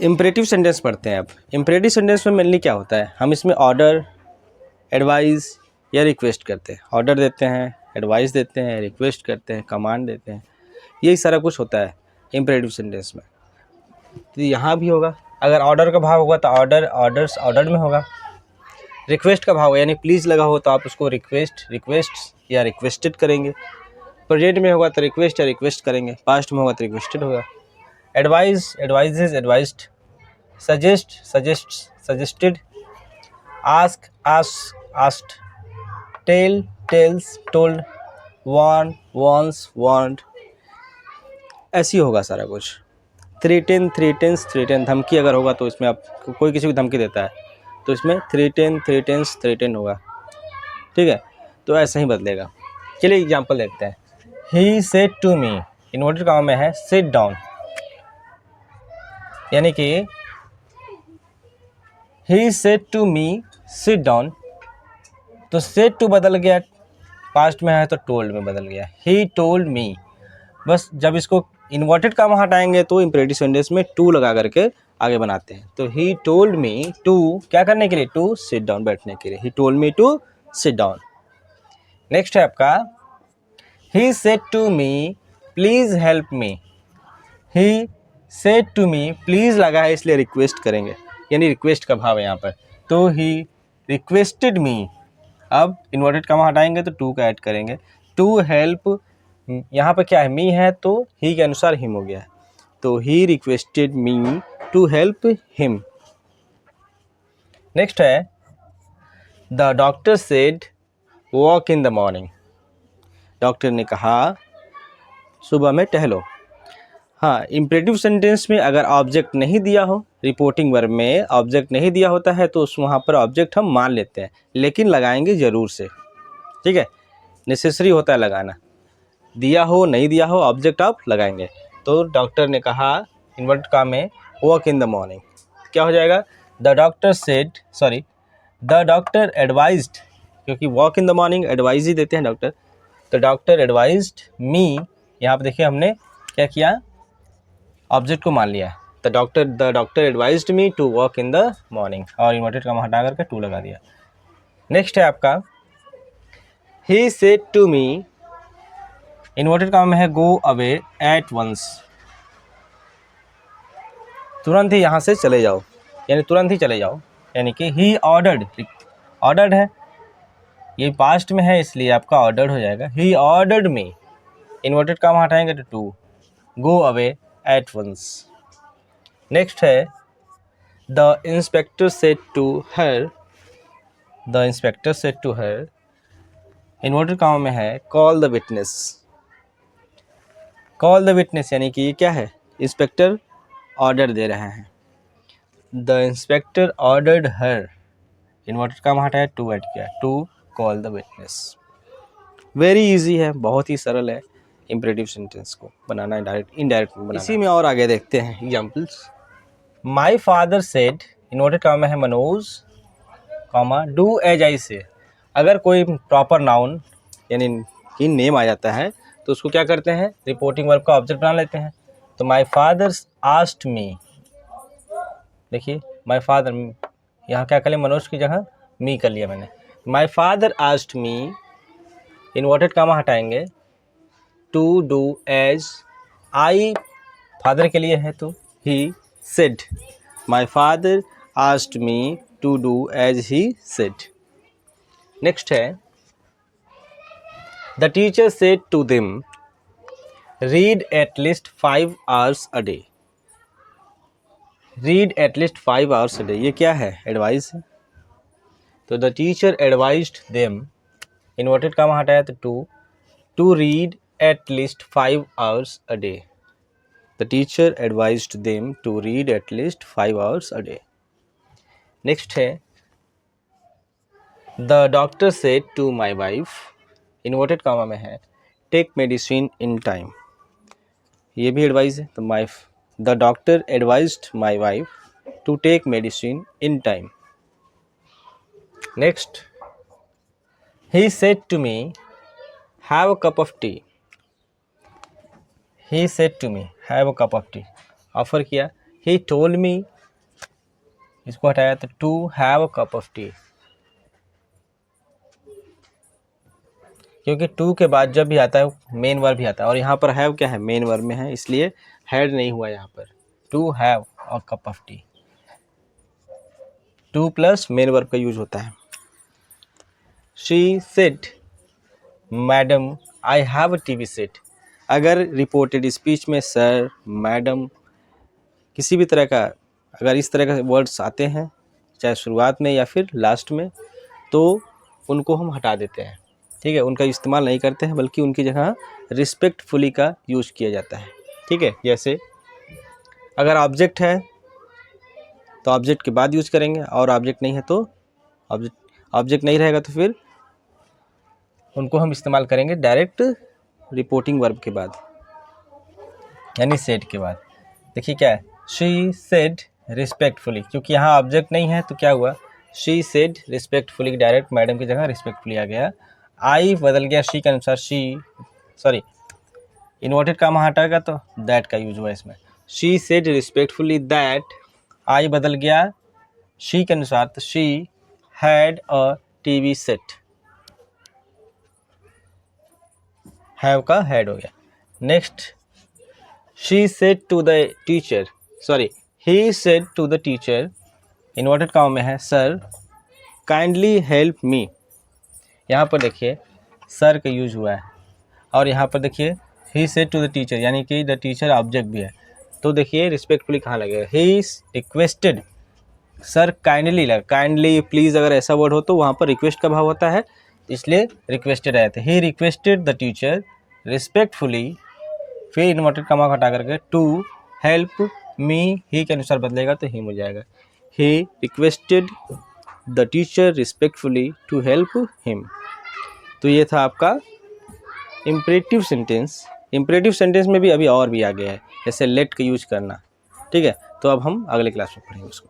Imperative sentence पढ़ते हैं। अब इम्परेटिव सेंटेंस में मेनली क्या होता है, हम इसमें ऑर्डर, एडवाइस या रिक्वेस्ट करते हैं। ऑर्डर देते हैं, एडवाइस देते हैं, रिक्वेस्ट करते हैं, कमांड देते हैं, यही सारा कुछ होता है इम्परेटिव सेंटेंस में। तो यहाँ भी होगा, अगर ऑर्डर का भाव होगा तो ऑर्डर में होगा। रिक्वेस्ट का भाव होगा यानी प्लीज़ लगा हो तो आप उसको रिक्वेस्ट या रिक्वेस्टेड करेंगे। प्रेजेंट में होगा तो रिक्वेस्ट या रिक्वेस्ट करेंगे, पास्ट में होगा तो रिक्वेस्टेड होगा। Advice, advises, advised. Suggested. Ask, asked. Tell, tells, told. Warn, warns, warned. ऐसी होगा सारा कुछ। थ्रेटन। धमकी अगर होगा तो इसमें आप कोई किसी को धमकी देता है तो इसमें थ्रेटन होगा। ठीक है, तो ऐसा ही बदलेगा। चलिए एग्जांपल देखते हैं। He said to me, inverted comma में है सिट डाउन, यानी कि he said to me sit down, तो सेड टू बदल गया, पास्ट में है तो टोल्ड में बदल गया। ही टोल्ड मी, बस जब इसको इन्वर्टेड कॉमा हटाएंगे तो इम्परेटिव सेंटेंस में टू लगा करके आगे बनाते हैं। तो ही टोल्ड मी टू, क्या करने के लिए, टू सिट डाउन, बैठने के लिए। He told me to sit down. Next है आपका he said to me please help me. He said to me, please लगा है इसलिए रिक्वेस्ट करेंगे, यानी रिक्वेस्ट का भाव है यहाँ पर। तो ही रिक्वेस्टेड मी, अब इन्वर्टेड कॉमा हटाएंगे तो टू का ऐड करेंगे। टू हेल्प, यहाँ पर क्या है, मी है तो ही के अनुसार हिम हो गया है, तो he requested me to help him. Next है the doctor said walk in the morning. Doctor ने कहा सुबह में टहलो। हाँ, इम्परेटिव सेंटेंस में अगर ऑब्जेक्ट नहीं दिया हो, रिपोर्टिंग वर्ब में ऑब्जेक्ट नहीं दिया होता है तो उस वहाँ पर ऑब्जेक्ट हम मान लेते हैं, लेकिन लगाएंगे ज़रूर से। ठीक है, नेसेसरी होता है लगाना, दिया हो नहीं दिया हो ऑब्जेक्ट आप लगाएंगे। तो डॉक्टर ने कहा इन्वर्टेड कॉमा में वॉक इन द मॉर्निंग, क्या हो जाएगा, द डॉक्टर एडवाइज्ड, क्योंकि walk in the morning advice ही देते हैं डॉक्टर, तो डॉक्टर एडवाइज्ड मी, यहाँ पर देखिए हमने क्या किया, ऑब्जेक्ट को मान लिया। The doctor advised me to walk in the morning, और इन्वर्टेड कॉमा हटा करके टू लगा दिया। नेक्स्ट है आपका he said to me, inverted comma में है गो अवे एट वंस, तुरंत ही यहाँ से चले जाओ, यानी तुरंत ही चले जाओ। यानी कि ही ऑर्डर्ड है, ये पास्ट में है इसलिए आपका ऑर्डर्ड हो जाएगा। He ordered me, inverted comma हटाएंगे तो to, go away at once. Next है the inspector said to her, inverted comma में है call the witness. Call the witness यानी कि ये क्या है, इंस्पेक्टर ऑर्डर दे रहे हैं। The inspector ordered her, inverted comma हटाया टू ऐड किया, to call the witness. Very easy है, बहुत ही सरल है इम्परेटिव सेंटेंस को बनाना, इनडायरेक्ट बनाना। इसी में और आगे देखते हैं examples. My father said, inverted comma में है Manoj, comma do as I say. अगर कोई प्रॉपर नाउन यानी कि नेम आ जाता है तो उसको क्या करते हैं, रिपोर्टिंग वर्ब का ऑब्जेक्ट बना लेते हैं। तो माई फादर आस्क्ड मी, देखिए माई फादर, यहाँ क्या कर लिया, मनोज की जगह मी कर लिया मैंने। My father asked me, inverted comma हटाएंगे, to do as I, father के लिए है तो he said, my father asked me to do as he said. Next है the teacher said to them read at least 5 hours a day। Read at least 5 hours a day, ये क्या है, advice है। तो the teacher advised them, inverted comma हटाया तो to read at least 5 hours a day। The teacher advised them to read at least 5 hours a day। Next है the doctor said to my wife, inverted comma में है take medicine in time, ये भी advice है। तो the doctor advised my wife to take medicine in time. Next he said to me have a cup of tea, he said to me have a cup of tea, offer किया। He told me इसको हटाया तो to have a cup of tea, क्योंकि to के बाद जब भी आता है मेन वर्ब भी आता है, और यहाँ पर हैव क्या है, मेन वर्ब में है, इसलिए हैड नहीं हुआ यहाँ पर। To have a cup of tea, to plus main verb का यूज होता है। She said madam I have a TV set. अगर रिपोर्टेड स्पीच में सर, मैडम, किसी भी तरह का अगर इस तरह के वर्ड्स आते हैं, चाहे शुरुआत में या फिर लास्ट में, तो उनको हम हटा देते हैं, ठीक है, उनका इस्तेमाल नहीं करते हैं, बल्कि उनकी जगह रिस्पेक्टफुली का यूज किया जाता है, ठीक है। जैसे अगर ऑब्जेक्ट है तो ऑब्जेक्ट के बाद यूज करेंगे, और ऑब्जेक्ट नहीं है तो ऑब्जेक्ट नहीं रहेगा तो फिर उनको हम इस्तेमाल करेंगे डायरेक्ट रिपोर्टिंग वर्ब के बाद, यानी सेड के बाद। देखिए क्या है, शी सेड रिस्पेक्टफुली, क्योंकि यहाँ ऑब्जेक्ट नहीं है तो क्या हुआ, she said respectfully, direct madam की जगह रिस्पेक्टफुली आ गया। आई बदल गया शी के अनुसार, इन्वर्टेड कामा हटाएगा तो दैट का यूज हुआ इसमें। She said respectfully that, I बदल गया शी के अनुसार तो she had a TV set, have का हैड हो गया। Next, she said to the teacher, he said to the teacher, inverted comma में है, सर काइंडली हेल्प मी। यहाँ पर देखिए सर का यूज हुआ है, और यहाँ पर देखिए he said to the teacher, यानी कि द टीचर ऑब्जेक्ट भी है, तो देखिए रिस्पेक्टफुली कहाँ लगेगा, ही रिक्वेस्टेड, सर काइंडली लगा, काइंडली प्लीज़ अगर ऐसा वर्ड हो तो वहाँ पर रिक्वेस्ट का भाव होता है, इसलिए रिक्वेस्टेड आया था। ही रिक्वेस्टेड द टीचर रिस्पेक्टफुली, फिर इन्वर्टेड कॉमा हटा करके टू हेल्प मी, ही के अनुसार बदलेगा तो हिम हो जाएगा। He requested the teacher respectfully to help him. तो ये था आपका इम्परेटिव सेंटेंस। इम्परेटिव सेंटेंस में भी अभी और भी आ गया है, जैसे लेट का यूज करना, ठीक है। तो अब हम अगले क्लास में पढ़ेंगे उसको।